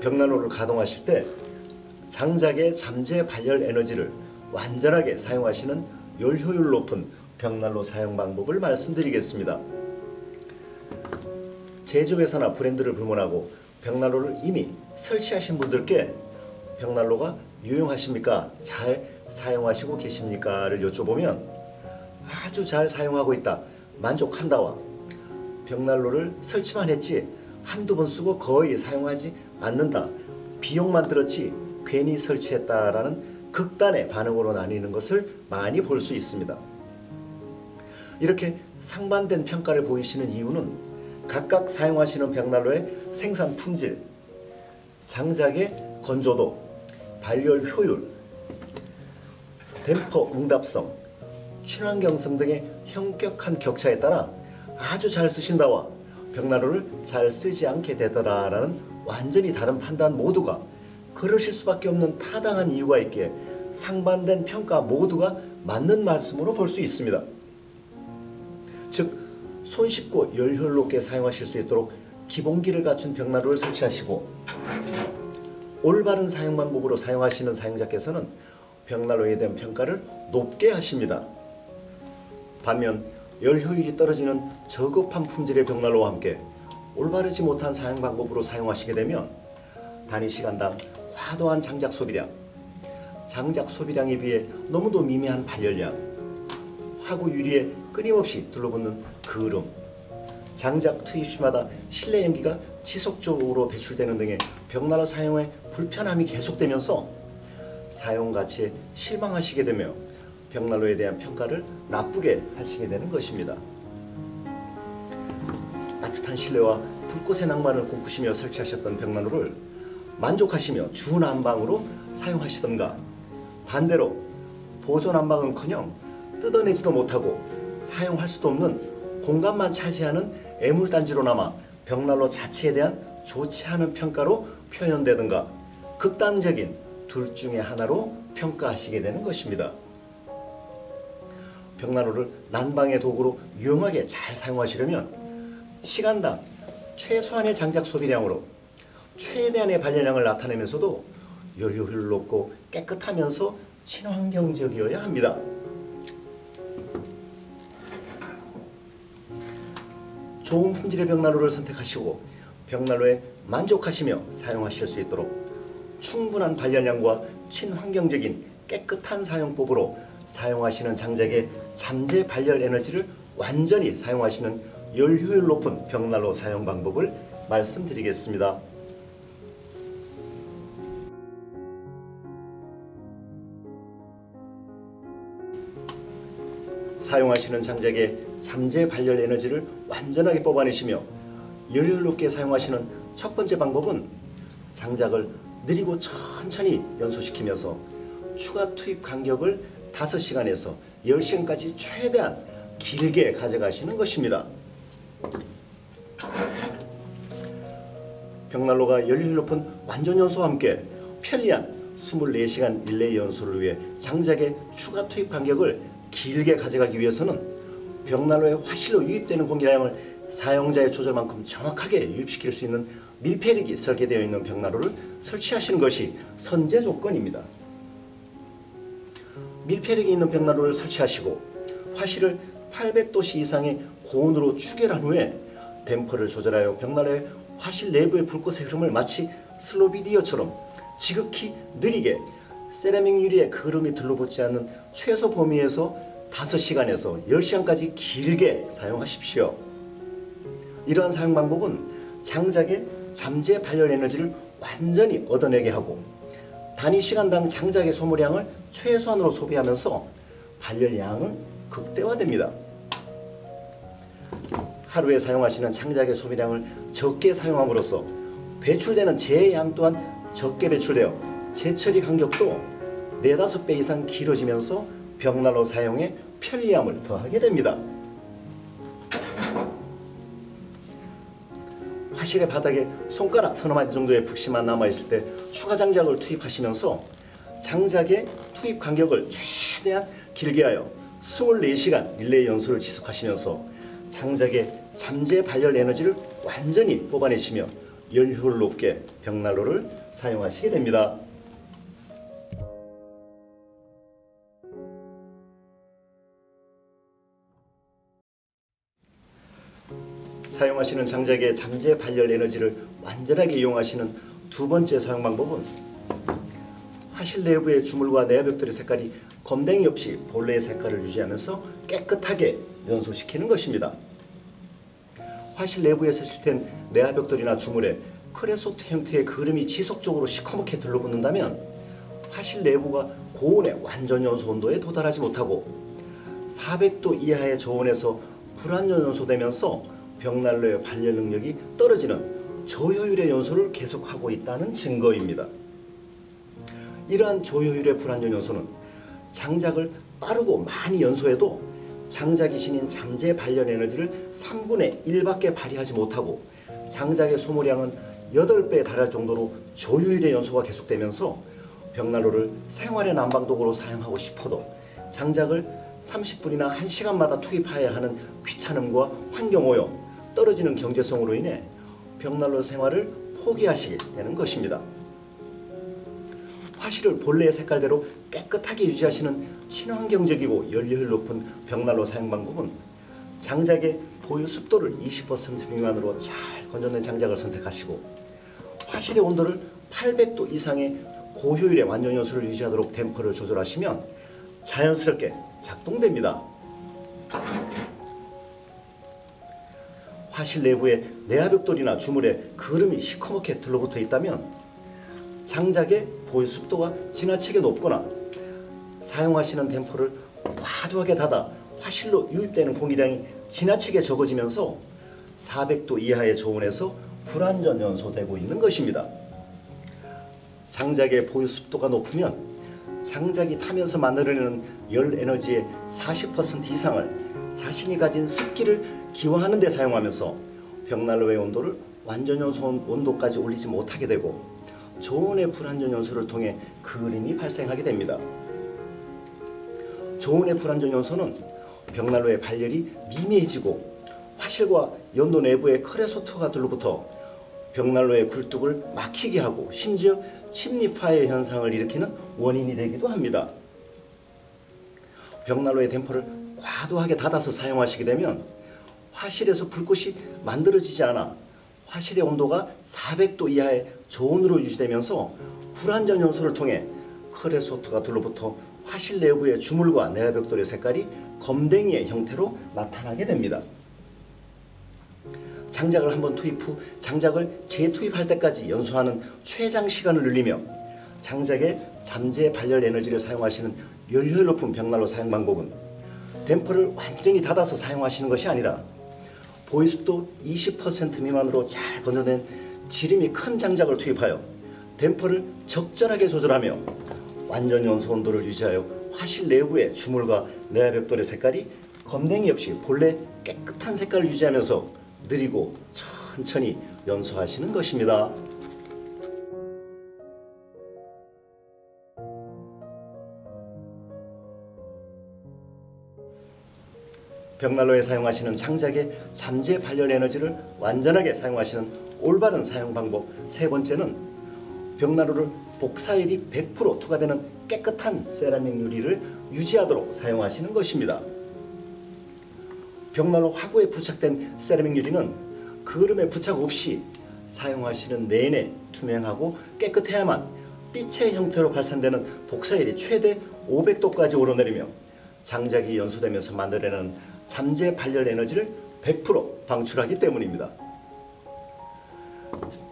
벽난로를 가동하실 때 장작의 잠재 발열 에너지를 완전하게 사용하시는 열효율 높은 벽난로 사용 방법을 말씀드리겠습니다. 제조회사나 브랜드를 불문하고 벽난로를 이미 설치하신 분들께 벽난로가 유용하십니까? 잘 사용하시고 계십니까?를 여쭤보면 아주 잘 사용하고 있다, 만족한다와 벽난로를 설치만 했지 한두 번 쓰고 거의 사용하지 않는다, 비용만 들었지 괜히 설치했다라는 극단의 반응으로 나뉘는 것을 많이 볼 수 있습니다. 이렇게 상반된 평가를 보이시는 이유는 각각 사용하시는 벽난로의 생산 품질, 장작의 건조도, 발열 효율, 댐퍼 응답성, 친환경성 등의 현격한 격차에 따라 아주 잘 쓰신다와 벽난로를 잘 쓰지 않게 되더라라는 완전히 다른 판단 모두가 그러실 수밖에 없는 타당한 이유가 있기에 상반된 평가 모두가 맞는 말씀으로 볼 수 있습니다. 즉, 손쉽고 열효롭게 사용하실 수 있도록 기본기를 갖춘 벽난로를 설치하시고 올바른 사용 방법으로 사용하시는 사용자께서는 벽난로에 대한 평가를 높게 하십니다. 반면 열효율이 떨어지는 저급한 품질의 벽난로와 함께 올바르지 못한 사용 방법으로 사용하시게 되면 단위시간당 과도한 장작 소비량에 비해 너무도 미미한 발열량, 화구 유리에 끊임없이 들러붙는 그을음, 장작 투입 시마다 실내 연기가 지속적으로 배출되는 등의 벽난로 사용에 불편함이 계속되면서 사용 가치에 실망하시게 되며 벽난로에 대한 평가를 나쁘게 하시게 되는 것입니다. 따뜻한 실내와 불꽃의 낭만을 꿈꾸시며 설치하셨던 벽난로를 만족하시며 주난방으로 사용하시던가, 반대로 보존난방은커녕 뜯어내지도 못하고 사용할 수도 없는 공간만 차지하는 애물단지로 남아 벽난로 자체에 대한 좋지 않은 평가로 표현되든가, 극단적인 둘 중에 하나로 평가하시게 되는 것입니다. 벽난로를 난방의 도구로 유용하게 잘 사용하시려면 시간당 최소한의 장작 소비량으로 최대한의 발열량을 나타내면서도 열효율 높고 깨끗하면서 친환경적이어야 합니다. 좋은 품질의 벽난로를 선택하시고 벽난로에 만족하시며 사용하실 수 있도록 충분한 발열량과 친환경적인 깨끗한 사용법으로 사용하시는 장작의 잠재 발열 에너지를 완전히 사용하시는 열효율 높은 벽난로 사용 방법을 말씀드리겠습니다. 사용하시는 장작의 잠재 발열 에너지를 완전하게 뽑아내시며 열효율 높게 사용하시는 첫 번째 방법은 장작을 느리고 천천히 연소시키면서 추가 투입 간격을 5시간에서 10시간까지 최대한 길게 가져가시는 것입니다. 벽난로가 열효율 높은 완전 연소와 함께 편리한 24시간 릴레이 연소를 위해 장작의 추가 투입 간격을 길게 가져가기 위해서는 벽난로에 화실로 유입되는 공기량을 사용자의 조절만큼 정확하게 유입시킬 수 있는 밀폐력이 설계되어 있는 벽난로를 설치하시는 것이 선제 조건입니다. 밀폐력이 있는 벽난로를 설치하시고 화실을 800도씨 이상의 고온으로 추결한 후에 댐퍼를 조절하여 벽난로의 화실 내부의 불꽃의 흐름을 마치 슬로비디어처럼 지극히 느리게 세라믹 유리에 그름이 들러붙지 않는 최소 범위에서 5시간에서 10시간까지 길게 사용하십시오. 이러한 사용 방법은 장작의 잠재 발열 에너지를 완전히 얻어내게 하고 단위 시간당 장작의 소모량을 최소한으로 소비하면서 발열량은 극대화됩니다. 하루에 사용하시는 장작의 소비량을 적게 사용함으로써 배출되는 재양 또한 적게 배출되어 재처리 간격도 4~5배 이상 길어지면서 벽난로 사용에 편리함을 더하게 됩니다. 화실의 바닥에 손가락 서너 마디 정도의 푹심만 남아있을 때 추가 장작을 투입하시면서 장작의 투입 간격을 최대한 길게 하여 24시간 릴레이 연소를 지속하시면서 장작의 잠재 발열 에너지를 완전히 뽑아내시며 연료를 높게 벽난로를 사용하시게 됩니다. 사용하시는 장작의 잠재 발열 에너지를 완전하게 이용하시는 두 번째 사용 방법은 화실 내부의 주물과 내화벽돌의 색깔이 검댕이 없이 본래의 색깔을 유지하면서 깨끗하게 연소시키는 것입니다. 화실 내부에 설치된 내화벽돌이나 주물에 크레소트 형태의 그름이 지속적으로 시커멓게 들러붙는다면 화실 내부가 고온의 완전 연소 온도에 도달하지 못하고 400도 이하의 저온에서 불완전 연소되면서 벽난로의 발열 능력이 떨어지는 저효율의 연소를 계속하고 있다는 증거입니다. 이러한 저효율의 불완전 연소는 장작을 빠르고 많이 연소해도 장작이 지닌 잠재 발열 에너지를 3분의 1밖에 발휘하지 못하고 장작의 소모량은 8배에 달할 정도로 저효율의 연소가 계속되면서 벽난로를 생활의 난방도구로 사용하고 싶어도 장작을 30분이나 1시간마다 투입해야 하는 귀찮음과 환경오염, 떨어지는 경제성으로 인해 벽난로 생활을 포기하시게 되는 것입니다. 화실을 본래의 색깔대로 깨끗하게 유지하시는 친환경적이고 연료율 높은 벽난로 사용 방법은 장작의 보유 습도를 20% 미만으로 잘 건져낸 장작을 선택하시고 화실의 온도를 800도 이상의 고효율의 완전 연소를 유지하도록 댐퍼를 조절하시면 자연스럽게 작동됩니다. 화실 내부에 내화벽돌이나 주물에 그름이 시커멓게 들러붙어 있다면 장작의 보유 습도가 지나치게 높거나 사용하시는 댐퍼를 과도하게 닫아 화실로 유입되는 공기량이 지나치게 적어지면서 400도 이하의 저온에서 불완전 연소되고 있는 것입니다. 장작의 보유 습도가 높으면 장작이 타면서 만들어내는 열 에너지의 40% 이상을 자신이 가진 습기를 기화하는 데 사용하면서 벽난로의 온도를 완전 연소 온도까지 올리지 못하게 되고 저온의 불완전 연소를 통해 그림이 발생하게 됩니다. 저온의 불완전 연소는 벽난로의 발열이 미미해지고 화실과 연도 내부의 크레소트가 들러붙어 벽난로의 굴뚝을 막히게 하고 심지어 침립화의 현상을 일으키는 원인이 되기도 합니다. 벽난로의 댐퍼를 과도하게 닫아서 사용하시게 되면 화실에서 불꽃이 만들어지지 않아 화실의 온도가 400도 이하의 저온으로 유지되면서 불완전 연소를 통해 크레소트가 둘러붙어 화실 내부의 주물과 내화벽돌의 색깔이 검댕이의 형태로 나타나게 됩니다. 장작을 한번 투입 후 장작을 재투입할 때까지 연소하는 최장 시간을 늘리며 장작의 잠재 발열 에너지를 사용하시는 연료율 높은 벽난로 사용 방법은 댐퍼를 완전히 닫아서 사용하시는 것이 아니라 보유습도 20% 미만으로 잘 건져낸 지름이 큰 장작을 투입하여 댐퍼를 적절하게 조절하며 완전 연소 온도를 유지하여 화실 내부의 주물과 내화벽돌의 색깔이 검댕이 없이 본래 깨끗한 색깔을 유지하면서 느리고 천천히 연소하시는 것입니다. 벽난로에 사용하시는 장작의 잠재 발열 에너지를 완전하게 사용하시는 올바른 사용 방법 세 번째는 벽난로를 복사율이 100% 투과되는 깨끗한 세라믹 유리를 유지하도록 사용하시는 것입니다. 벽난로 화구에 부착된 세라믹 유리는 그름에 부착 없이 사용하시는 내내 투명하고 깨끗해야만 빛의 형태로 발산되는 복사율이 최대 500도까지 오르내리며 장작이 연소되면서 만들어내는 잠재 발열 에너지를 100% 방출하기 때문입니다.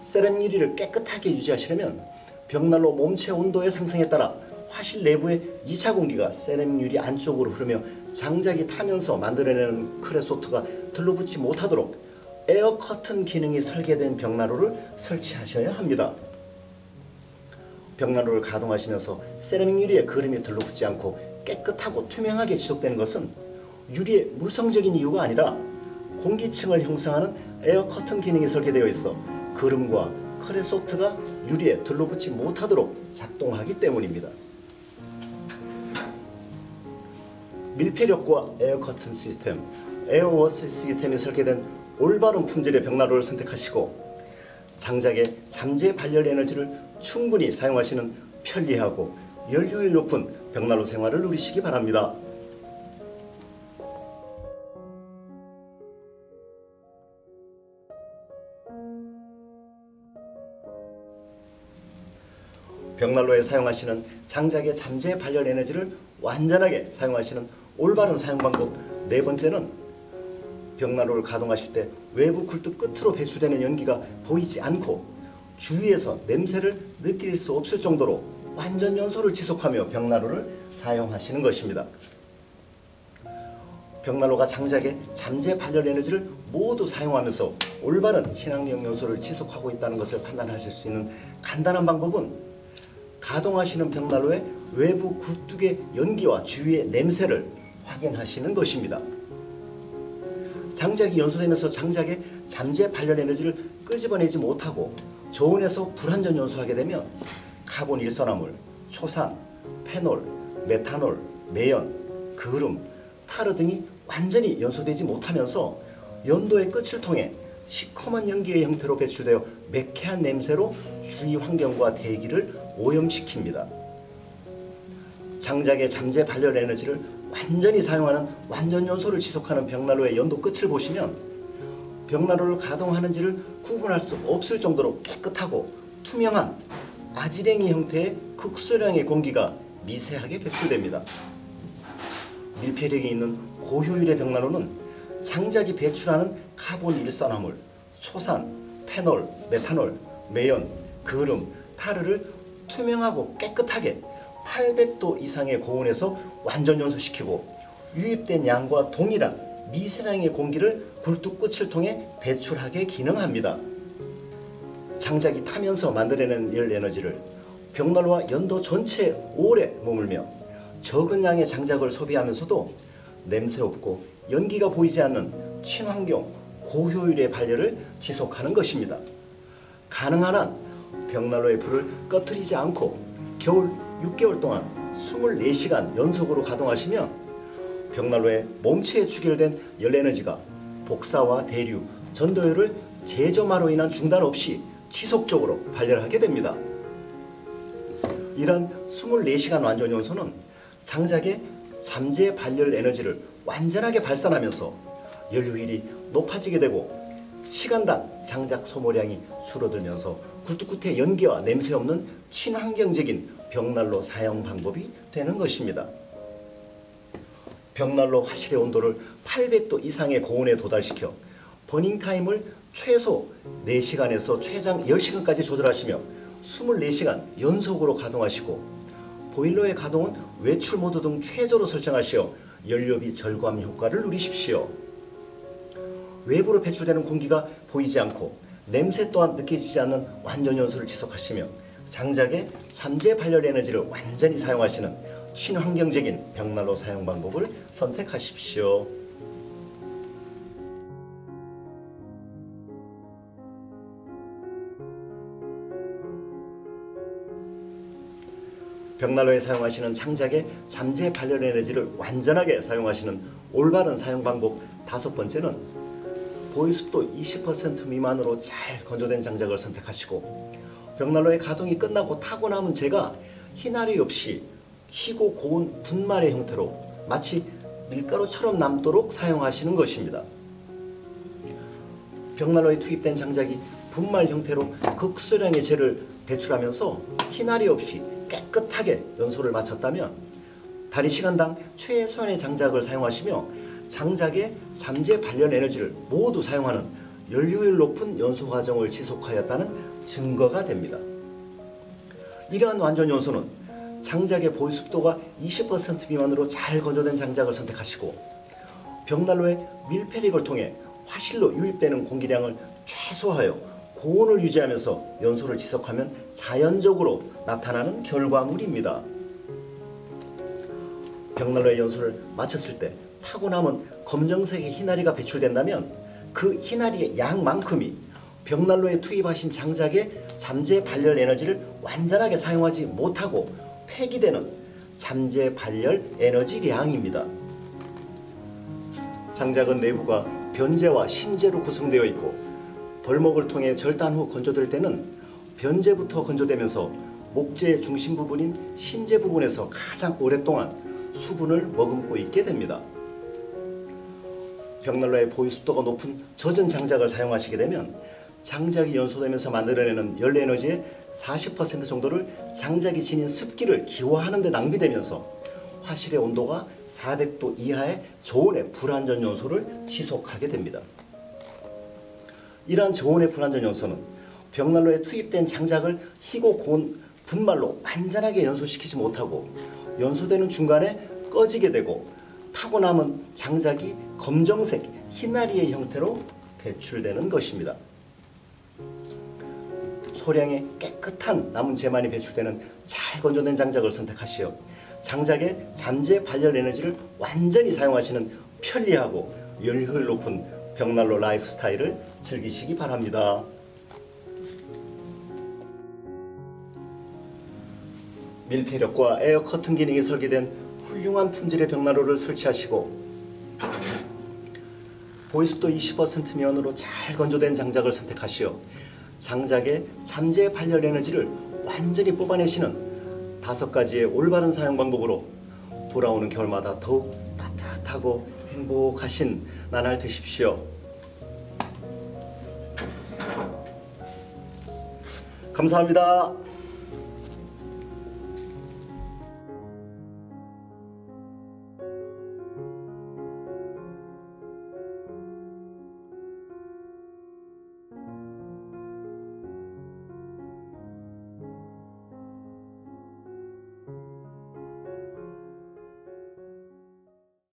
세라믹 유리를 깨끗하게 유지하시려면 벽난로 몸체 온도의 상승에 따라 화실 내부의 2차 공기가 세라믹 유리 안쪽으로 흐르며 장작이 타면서 만들어내는 크레소트가 들러붙지 못하도록 에어 커튼 기능이 설계된 벽난로를 설치하셔야 합니다. 벽난로를 가동하시면서 세라믹 유리에 그름이 들러붙지 않고 깨끗하고 투명하게 지속되는 것은 유리의 물성적인 이유가 아니라 공기층을 형성하는 에어 커튼 기능이 설계되어 있어 그름과 크레소트가 유리에 들러붙지 못하도록 작동하기 때문입니다. 밀폐력과 에어 커튼 시스템, 에어워스 시스템이 설계된 올바른 품질의 벽난로를 선택하시고 장작의 잠재 발열 에너지를 충분히 사용하시는 편리하고 연료율 높은 벽난로 생활을 누리시기 바랍니다. 벽난로에 사용하시는 장작의 잠재 발열 에너지를 완전하게 사용하시는 올바른 사용 방법 네 번째는 벽난로를 가동하실 때 외부 굴뚝 끝으로 배출되는 연기가 보이지 않고 주위에서 냄새를 느낄 수 없을 정도로 완전 연소를 지속하며 벽난로를 사용하시는 것입니다. 벽난로가 장작의 잠재 발열 에너지를 모두 사용하면서 올바른 친환경 연소를 지속하고 있다는 것을 판단하실 수 있는 간단한 방법은 가동하시는 벽난로의 외부 굴뚝의 연기와 주위의 냄새를 확인하시는 것입니다. 장작이 연소되면서 장작의 잠재 발열 에너지를 끄집어내지 못하고 저온에서 불완전 연소하게 되면 카본 일산화물, 초산, 페놀, 메탄올, 매연, 그름, 타르 등이 완전히 연소되지 못하면서 연도의 끝을 통해 시커먼 연기의 형태로 배출되어 매캐한 냄새로 주위 환경과 대기를 오염시킵니다. 장작의 잠재 발열 에너지를 완전히 사용하는 완전 연소를 지속하는 벽난로의 연도 끝을 보시면 벽난로를 가동하는지를 구분할 수 없을 정도로 깨끗하고 투명한 아지랭이 형태의 극소량의 공기가 미세하게 배출됩니다. 밀폐력이 있는 고효율의 벽난로는 장작이 배출하는 카본 일산화물, 초산, 페놀, 메탄올, 매연, 그름, 타르를 투명하고 깨끗하게 800도 이상의 고온에서 완전 연소시키고 유입된 양과 동일한 미세량의 공기를 굴뚝 끝을 통해 배출하게 기능합니다. 장작이 타면서 만들어낸 열 에너지를 벽난로와 연도 전체에 오래 머물며 적은 양의 장작을 소비하면서도 냄새 없고 연기가 보이지 않는 친환경 고효율의 발열을 지속하는 것입니다. 가능한 한 벽난로의 불을 꺼뜨리지 않고 겨울 6개월 동안 24시간 연속으로 가동하시면 벽난로의 몸체에 추결된 열 에너지가 복사와 대류, 전도율을 재점화로 인한 중단 없이 지속적으로 발열하게 됩니다. 이런 24시간 완전 연소는 장작의 잠재 발열 에너지를 완전하게 발산하면서 연료율이 높아지게 되고 시간당 장작 소모량이 줄어들면서 굴뚝 끝에 연기와 냄새 없는 친환경적인 벽난로 사용 방법이 되는 것입니다. 벽난로 화실의 온도를 800도 이상의 고온에 도달시켜 버닝타임을 최소 4시간에서 최장 10시간까지 조절하시며 24시간 연속으로 가동하시고 보일러의 가동은 외출 모드 등 최저로 설정하시어 연료비 절감 효과를 누리십시오. 외부로 배출되는 공기가 보이지 않고 냄새 또한 느껴지지 않는 완전 연소를 지속하시며 장작의 잠재 발열 에너지를 완전히 사용하시는 친환경적인 벽난로 사용 방법을 선택하십시오. 벽난로에 사용하시는 장작의 잠재 발열 에너지를 완전하게 사용하시는 올바른 사용 방법 다섯 번째는 보유습도 20% 미만으로 잘 건조된 장작을 선택하시고 벽난로의 가동이 끝나고 타고 남은 재가 희나리 없이 희고 고운 분말의 형태로 마치 밀가루처럼 남도록 사용하시는 것입니다. 벽난로에 투입된 장작이 분말 형태로 극소량의 재를 배출하면서 희나리 없이 깨끗하게 연소를 마쳤다면 단위 시간당 최소한의 장작을 사용하시며 장작의 잠재 발열 에너지를 모두 사용하는 연료율 높은 연소 과정을 지속하였다는 증거가 됩니다. 이러한 완전 연소는 장작의 보유 습도가 20% 미만으로 잘 건조된 장작을 선택하시고 벽난로의 밀폐력을 통해 화실로 유입되는 공기량을 최소화하여 고온을 유지하면서 연소를 지속하면 자연적으로 나타나는 결과물입니다. 벽난로의 연소를 마쳤을 때 타고 남은 검정색의 희나리가 배출된다면 그 희나리의 양만큼이 벽난로에 투입하신 장작의 잠재 발열 에너지를 완전하게 사용하지 못하고 폐기되는 잠재 발열 에너지량입니다. 장작은 내부가 변재와 심재로 구성되어 있고 벌목을 통해 절단 후 건조될 때는 변제부터 건조되면서 목재의 중심 부분인 심재 부분에서 가장 오랫동안 수분을 머금고 있게 됩니다. 벽난로의 보유 습도가 높은 젖은 장작을 사용하시게 되면 장작이 연소되면서 만들어내는 연료 에너지의 40% 정도를 장작이 지닌 습기를 기화하는 데 낭비되면서 화실의 온도가 400도 이하의 저온의 불완전 연소를 지속하게 됩니다. 이러한 저온의 불완전 연소는 벽난로에 투입된 장작을 희고 고운 분말로 완전하게 연소시키지 못하고 연소되는 중간에 꺼지게 되고 타고 남은 장작이 검정색 희나리의 형태로 배출되는 것입니다. 소량의 깨끗한 남은 재만이 배출되는 잘 건조된 장작을 선택하시어 장작의 잠재 발열 에너지를 완전히 사용하시는 편리하고 연료율 높은 벽난로 라이프 스타일을 즐기시기 바랍니다. 밀폐력과 에어 커튼 기능이 설계된 훌륭한 품질의 벽난로를 설치하시고 보이습도 20% 미만으로 잘 건조된 장작을 선택하시어 장작의 잠재 발열 에너지를 완전히 뽑아내시는 5가지의 올바른 사용 방법으로 돌아오는 겨울마다 더욱 따뜻하고 행복하신 나날 되십시오. 감사합니다.